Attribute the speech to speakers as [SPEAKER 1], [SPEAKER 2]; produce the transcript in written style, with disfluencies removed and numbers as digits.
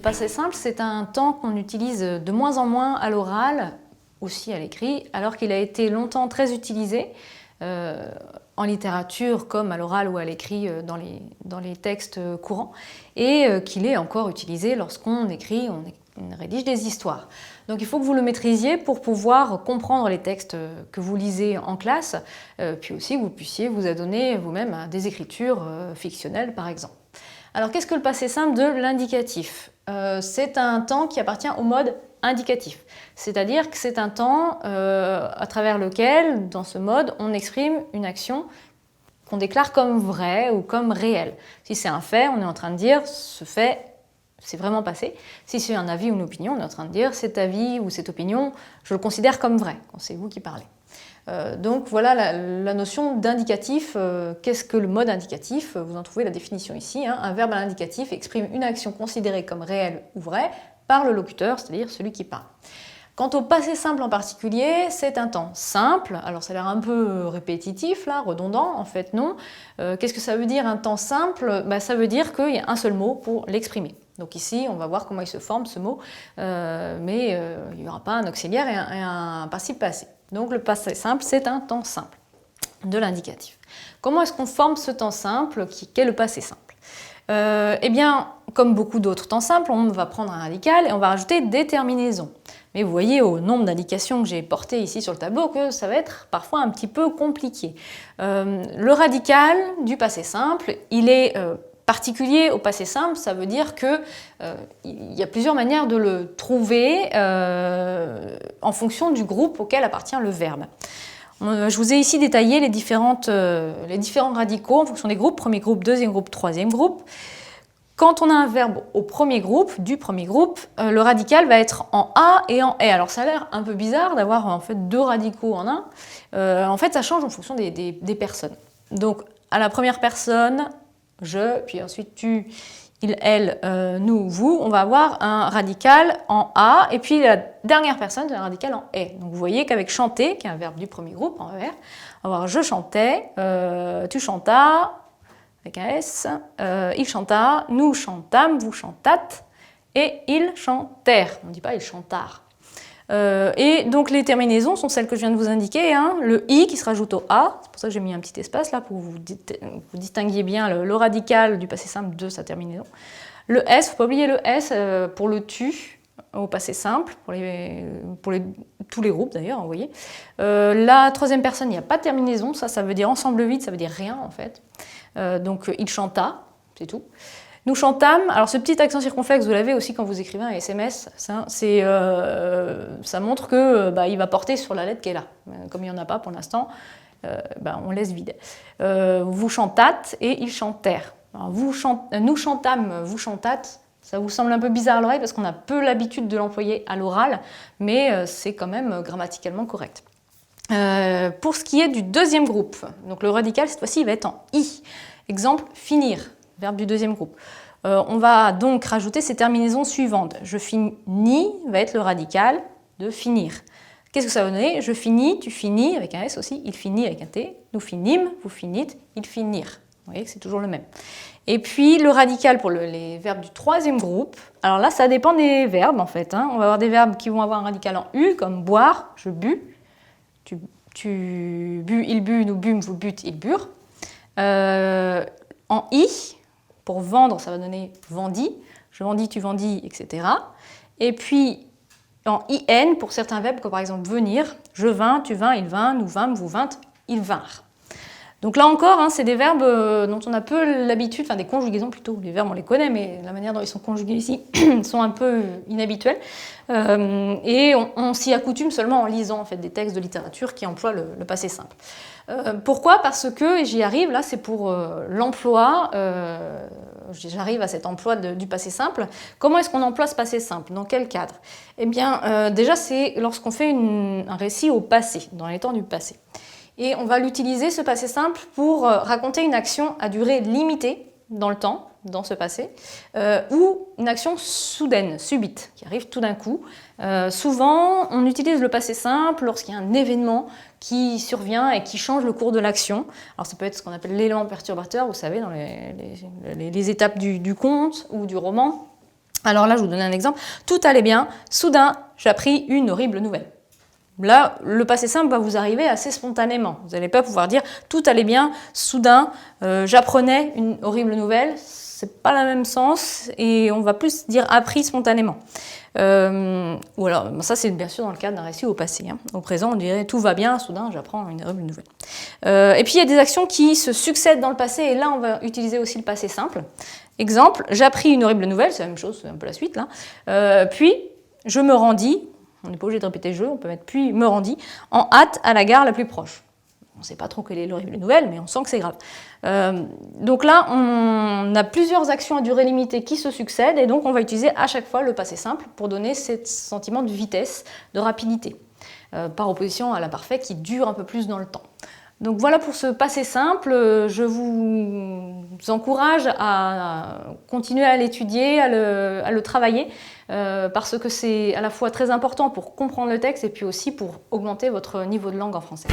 [SPEAKER 1] passé simple, c'est un temps qu'on utilise de moins en moins à l'oral, aussi à l'écrit, alors qu'il a été longtemps très utilisé en littérature comme à l'oral ou à l'écrit dans les textes courants, et qu'il est encore utilisé lorsqu'on écrit, on rédige des histoires. Donc il faut que vous le maîtrisiez pour pouvoir comprendre les textes que vous lisez en classe, puis aussi que vous puissiez vous adonner vous-même à des écritures fictionnelles par exemple. Alors qu'est-ce que le passé simple de l'indicatif? C'est un temps qui appartient au mode indicatif, c'est-à-dire que c'est un temps à travers lequel, dans ce mode, on exprime une action qu'on déclare comme vraie ou comme réelle. Si c'est un fait, on est en train de dire ce fait, c'est vraiment passé. Si c'est un avis ou une opinion, on est en train de dire cet avis ou cette opinion, je le considère comme vrai, quand c'est vous qui parlez. Donc voilà la notion d'indicatif. Qu'est-ce que le mode indicatif? Vous en trouvez la définition ici. Un verbe à l'indicatif exprime une action considérée comme réelle ou vraie par le locuteur, c'est-à-dire celui qui parle. Quant au passé simple en particulier, c'est un temps simple. Alors ça a l'air un peu répétitif, là, redondant, en fait non. Qu'est-ce que ça veut dire un temps simple? Ça veut dire qu'il y a un seul mot pour l'exprimer. Donc ici, on va voir comment il se forme ce mot, mais il n'y aura pas un auxiliaire et un participe passé. Donc le passé simple, c'est un temps simple de l'indicatif. Comment est-ce qu'on forme ce temps simple qu'est le passé simple? Eh bien, comme beaucoup d'autres temps simples, on va prendre un radical et on va rajouter des terminaisons. Mais vous voyez au nombre d'indications que j'ai portées ici sur le tableau que ça va être parfois un petit peu compliqué. Le radical du passé simple, il est particulier au passé simple, ça veut dire qu'il y a plusieurs manières de le trouver en fonction du groupe auquel appartient le verbe. Je vous ai ici détaillé les différents radicaux en fonction des groupes, premier groupe, deuxième groupe, troisième groupe. Quand on a un verbe au premier groupe, le radical va être en A et en E. Alors ça a l'air un peu bizarre d'avoir en fait deux radicaux en un. En fait, ça change en fonction des personnes. Donc à la première personne, je, puis ensuite tu, il, elle, nous, vous, on va avoir un radical en A, et puis la dernière personne, c'est un radical en E. Donc vous voyez qu'avec chanter, qui est un verbe du premier groupe, en ER, on va avoir je chantais, tu chantas, avec un S, il chanta, nous chantâmes, vous chantâtes, et ils chantèrent. On ne dit pas ils chantard. Et donc les terminaisons sont celles que je viens de vous indiquer, le I qui se rajoute au A, c'est pour ça que j'ai mis un petit espace là pour que vous distinguiez bien le radical du passé simple de sa terminaison. Le S, il ne faut pas oublier le S pour le tu au passé simple, pour tous les groupes d'ailleurs, vous voyez. La troisième personne, il n'y a pas de terminaison, ça veut dire ensemble vide, ça veut dire rien en fait. Donc il chanta, c'est tout. Nous chantâmes, alors ce petit accent circonflexe, vous l'avez aussi quand vous écrivez un SMS, ça montre que il va porter sur la lettre qui est là. Comme il n'y en a pas pour l'instant, on laisse vide. Vous chantâtes et ils chantèrent. Alors, nous chantâmes, vous chantâtes, ça vous semble un peu bizarre à l'oreille parce qu'on a peu l'habitude de l'employer à l'oral, mais c'est quand même grammaticalement correct. Pour ce qui est du deuxième groupe, donc le radical cette fois-ci il va être en I. Exemple, finir, verbe du deuxième groupe. On va donc rajouter ces terminaisons suivantes. Je finis va être le radical de finir. Qu'est-ce que ça va donner? Je finis, tu finis, avec un S aussi, il finit avec un T, nous finîmes, vous finîtes, ils finirent. Vous voyez que c'est toujours le même. Et puis le radical pour les verbes du troisième groupe, alors là ça dépend des verbes en fait. On va avoir des verbes qui vont avoir un radical en U, comme boire, je bus, tu bus, il but, nous bûmes, vous bûtes, ils burent. En I, pour vendre, ça va donner vendis, je vendis, tu vendis, etc. Et puis en IN, pour certains verbes, comme par exemple venir, je vins, tu vins, il vint, nous vîmes, vous vîntes, ils vinrent. Donc là encore, c'est des verbes dont on a peu l'habitude, enfin des conjugaisons plutôt, les verbes on les connaît, mais la manière dont ils sont conjugués ici sont un peu inhabituels. Et on s'y accoutume seulement en lisant en fait, des textes de littérature qui emploient le passé simple. Pourquoi? Parce que, et j'y arrive, là c'est pour l'emploi, j'arrive à cet emploi du passé simple. Comment est-ce qu'on emploie ce passé simple? Dans quel cadre? Eh bien, déjà c'est lorsqu'on fait un récit au passé, dans les temps du passé. Et on va l'utiliser, ce passé simple, pour raconter une action à durée limitée dans le temps, dans ce passé, ou une action soudaine, subite, qui arrive tout d'un coup. Souvent, on utilise le passé simple lorsqu'il y a un événement qui survient et qui change le cours de l'action. Alors ça peut être ce qu'on appelle l'élément perturbateur, vous savez, dans les étapes du conte ou du roman. Alors là, je vous donne un exemple. Tout allait bien, soudain, j'appris une horrible nouvelle. Là, le passé simple va vous arriver assez spontanément. Vous n'allez pas pouvoir dire « tout allait bien, soudain, j'apprenais une horrible nouvelle ». C'est pas le même sens et on va plus dire « appris spontanément ». Ou alors, ça c'est bien sûr dans le cadre d'un récit au passé. Hein. Au présent, on dirait « tout va bien, soudain, j'apprends une horrible nouvelle ». Et puis, il y a des actions qui se succèdent dans le passé et là, on va utiliser aussi le passé simple. Exemple, j'appris une horrible nouvelle, c'est la même chose, c'est un peu la suite là. Puis, je me rendis. On n'est pas obligé de répéter je, on peut mettre puis me rendis, en hâte à la gare la plus proche. On ne sait pas trop quelle est l'horrible nouvelle, mais on sent que c'est grave. Donc là, on a plusieurs actions à durée limitée qui se succèdent, et donc on va utiliser à chaque fois le passé simple pour donner ce sentiment de vitesse, de rapidité, par opposition à l'imparfait qui dure un peu plus dans le temps. Donc voilà pour ce passé simple, je vous encourage à continuer à l'étudier, à le travailler, parce que c'est à la fois très important pour comprendre le texte et puis aussi pour augmenter votre niveau de langue en français.